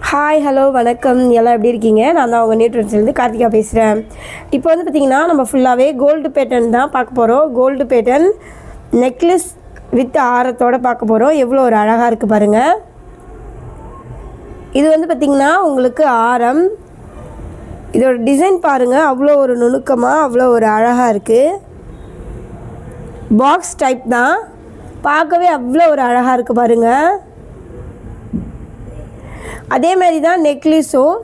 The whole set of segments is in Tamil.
ஹாய் ஹலோ வணக்கம் எல்லாம் எப்படி இருக்கீங்க? நான் தான் உங்கள் நியூட்ரன்ஸ்லேருந்து கார்த்திகா பேசுகிறேன். இப்போ வந்து பார்த்திங்கன்னா நம்ம ஃபுல்லாகவே கோல்டு பேட்டர்ன் தான் பார்க்க போகிறோம். கோல்டு பேட்டர்ன் நெக்லஸ் வித் ஆரத்தோடு பார்க்க போகிறோம். எவ்வளோ ஒரு அழகாக இருக்குது பாருங்கள். இது வந்து பார்த்திங்கன்னா உங்களுக்கு ஆரம், இதோட டிசைன் பாருங்கள், அவ்வளோ ஒரு நுணுக்கமாக அவ்வளோ ஒரு அழகாக இருக்குது. பாக்ஸ் டைப் தான், பார்க்கவே அவ்வளோ ஒரு அழகாக இருக்குது பாருங்கள். அதே மாதிரி தான் நெக்லஸும்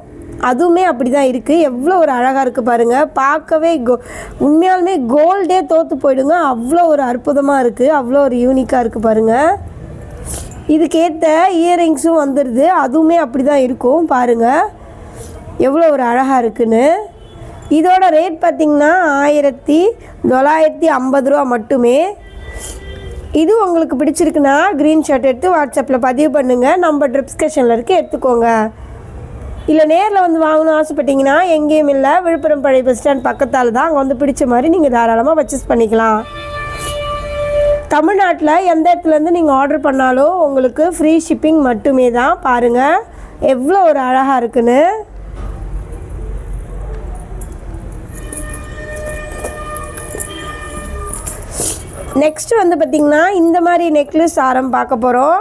அதுவுமே அப்படி தான் இருக்குது. எவ்வளோ ஒரு அழகாக இருக்குது பாருங்கள். பார்க்கவே உண்மையாலுமே கோல்டே தோற்று போயிடுங்க, அவ்வளோ ஒரு அற்புதமாக இருக்குது, அவ்வளோ ஒரு யூனிக்காக இருக்குது பாருங்கள். இதுக்கேற்ற இயரிங்ஸும் வந்துடுது, அதுவுமே அப்படி தான் இருக்கும் பாருங்கள், எவ்வளோ ஒரு அழகாக இருக்குன்னு. இதோட ரேட் பார்த்திங்கன்னா 1950 ரூபா மட்டுமே. இது உங்களுக்கு பிடிச்சிருக்குன்னா க்ரீன் ஷர்ட் எடுத்து வாட்ஸ்அப்பில் பதிவு பண்ணுங்கள். நம்ம டிஸ்கிரிப்ஷனில் இருக்குது, எடுத்துக்கோங்க. இல்லை நேரில் வந்து வாங்கணும்னு ஆசைப்பட்டிங்கன்னா எங்கேயும் இல்லை, விழுப்புரம் பழைய பஸ் ஸ்டாண்ட் பக்கத்தால் தான். அங்கே வந்து பிடிச்ச மாதிரி நீங்கள் தாராளமாக பர்ச்சேஸ் பண்ணிக்கலாம். தமிழ்நாட்டில் எந்த இடத்துலேருந்து நீங்கள் ஆர்டர் பண்ணாலும் உங்களுக்கு ஃப்ரீ ஷிப்பிங் மட்டுமே தான். பாருங்கள் எவ்வளோ ஒரு அழகாக இருக்குன்னு. நெக்ஸ்ட்டு வந்து பார்த்திங்கன்னா இந்த மாதிரி நெக்லஸ் ஆரம் பார்க்க போகிறோம்.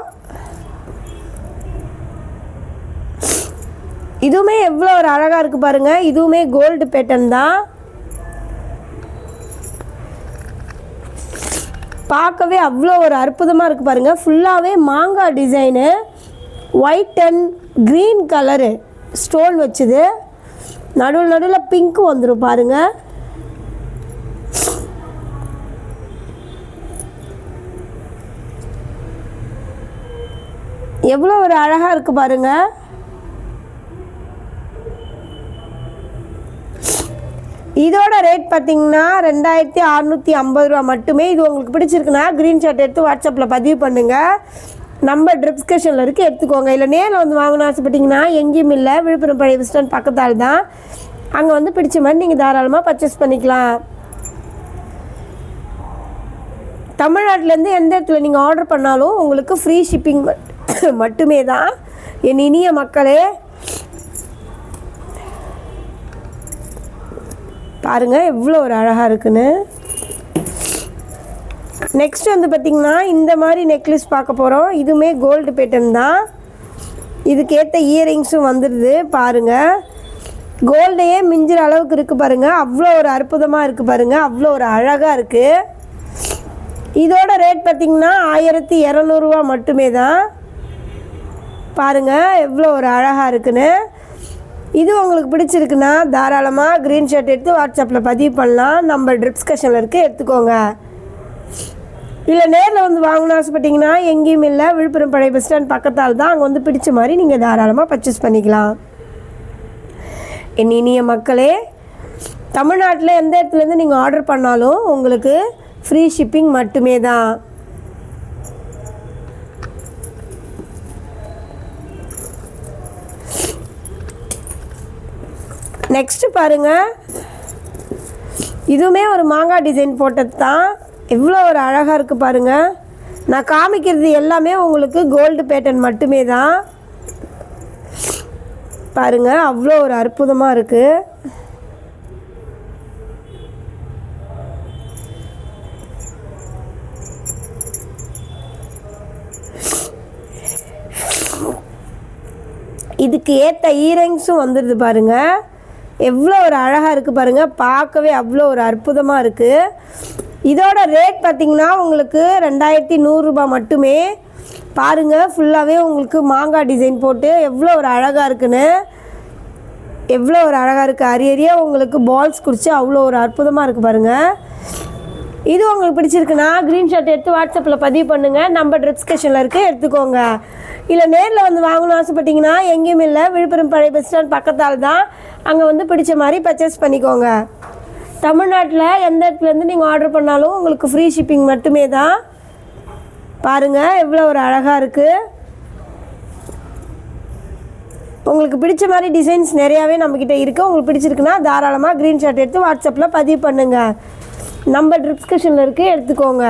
இதுவுமே எவ்வளோ ஒரு அழகாக இருக்குது பாருங்கள். இதுவுமே கோல்டு பேட்டர்ன் தான், பார்க்கவே அவ்வளோ ஒரு அற்புதமாக இருக்குது பாருங்கள். ஃபுல்லாகவே மாங்காய் design, white and green colour stone வச்சுது, நடுவில் நடுவில் பிங்க்கு வந்துடும் பாருங்கள். எவ்வளோ ஒரு அழகாக இருக்குது பாருங்கள். இதோட ரேட் பார்த்திங்கன்னா 2650 ரூபா மட்டுமே. இது உங்களுக்கு பிடிச்சிருக்குன்னா க்ரீன் ஷர்ட் எடுத்து வாட்ஸ்அப்பில் பதிவு பண்ணுங்கள். நம்ம டிஸ்கிரிப்ஷனில் இருக்குது, எடுத்துக்கோங்க. இல்லை நேரில் வந்து வாங்கணும்னு ஆசைப்பட்டிங்கன்னா எங்கேயும் இல்லை, விழுப்புரம் பழைய பஸ் ஸ்டாண்ட் பக்கத்தால் தான். அங்கே வந்து பிடிச்ச மாதிரி நீங்கள் தாராளமாக பர்ச்சேஸ் பண்ணிக்கலாம். தமிழ்நாட்டிலேருந்து எந்த இடத்துல நீங்கள் ஆர்டர் பண்ணாலும் உங்களுக்கு ஃப்ரீ ஷிப்பிங் மட்டுமே தான். என் இனிய மக்களே, பாருங்கள் எவ்வளோ ஒரு அழகாக இருக்குன்னு. நெக்ஸ்ட் வந்து பார்த்திங்கன்னா இந்த மாதிரி நெக்லஸ் பார்க்க போகிறோம். இதுவுமே கோல்டு பேட்டர்ன் தான், இதுக்கேற்ற இயரிங்ஸும் வந்துடுது பாருங்கள். கோல்டையே மிஞ்சிற அளவுக்கு இருக்குது பாருங்கள். அவ்வளோ ஒரு அற்புதமாக இருக்குது பாருங்கள், அவ்வளோ ஒரு அழகாக இருக்குது. இதோட ரேட் பார்த்திங்கன்னா 1200 ரூபா மட்டுமே தான். பாருங்கள் எவ்வளோ ஒரு அழகாக இருக்குன்னு. இது உங்களுக்கு பிடிச்சிருக்குன்னா தாராளமாக க்ரீன் ஷர்ட் எடுத்து வாட்ஸ்அப்பில் பதிவு பண்ணலாம். நம்ம டிஸ்கிரிப்ஷனில் இருக்குது, எடுத்துக்கோங்க. இல்லை நேரில் வந்து வாங்கணும்னு ஆசைப்பட்டிங்கன்னா எங்கேயும் இல்லை, விழுப்புரம் பழைய பஸ் ஸ்டாண்ட் பக்கத்தால் தான். அங்கே வந்து பிடிச்ச மாதிரி நீங்கள் தாராளமாக பர்ச்சேஸ் பண்ணிக்கலாம். என் இனிய மக்களே, தமிழ்நாட்டில் எந்த இடத்துலேருந்து நீங்கள் ஆர்டர் பண்ணாலும் உங்களுக்கு ஃப்ரீ ஷிப்பிங் மட்டுமே தான். நெக்ஸ்ட்டு பாருங்கள், இதுவுமே ஒரு மாங்காய் டிசைன் போட்டது தான். எவ்வளோ ஒரு அழகாக இருக்குது பாருங்கள். நான் காமிக்கிறது எல்லாமே உங்களுக்கு கோல்டு பேட்டர்ன் மட்டுமே தான். பாருங்கள் அவ்வளோ ஒரு அற்புதமாக இருக்குது. இதுக்கு ஏற்ற இயரிங்ஸும் வந்துடுது பாருங்கள். எவ்வளோ ஒரு அழகாக இருக்குது பாருங்கள், பார்க்கவே அவ்வளோ ஒரு அற்புதமாக இருக்குது. இதோட ரேட் பார்த்திங்கன்னா உங்களுக்கு 2100 ரூபா மட்டுமே. பாருங்கள் ஃபுல்லாகவே உங்களுக்கு மாங்காய் டிசைன் போட்டு எவ்வளோ ஒரு அழகாக இருக்குன்னு. எவ்வளோ ஒரு அழகாக இருக்குது, அரியறியாக உங்களுக்கு பால்ஸ் குறித்து அவ்வளோ ஒரு அற்புதமாக இருக்குது பாருங்கள். இது உங்களுக்கு பிடிச்சிருக்குன்னா க்ரீன் ஷர்ட் எடுத்து வாட்ஸ்அப்பில் பதிவு பண்ணுங்கள். நம்ம டிஸ்கிரிப்ஷனில் இருக்குது, எடுத்துக்கோங்க. இல்லை நேரில் வந்து வாங்கணும்னு ஆசைப்பட்டிங்கன்னா எங்கேயும் இல்லை, விழுப்புரம் பழைய பஸ் ஸ்டாண்ட் பக்கத்தால் தான். அங்கே வந்து பிடிச்ச மாதிரி பர்ச்சேஸ் பண்ணிக்கோங்க. தமிழ்நாட்டில் எந்த இடத்துலேருந்து நீங்கள் ஆர்டர் பண்ணாலும் உங்களுக்கு ஃப்ரீ ஷிப்பிங் மட்டுமே தான். பாருங்கள் எவ்வளோ ஒரு அழகாக இருக்குது. உங்களுக்கு பிடிச்ச மாதிரி டிசைன்ஸ் நிறையாவே நம்மக்கிட்ட இருக்குது. உங்களுக்கு பிடிச்சிருக்குன்னா தாராளமாக க்ரீன் ஷர்ட் எடுத்து வாட்ஸ்அப்பில் பதிவு பண்ணுங்கள். நம்ம டிஸ்கிரிப்ஷனில் இருக்குது, எடுத்துக்கோங்க.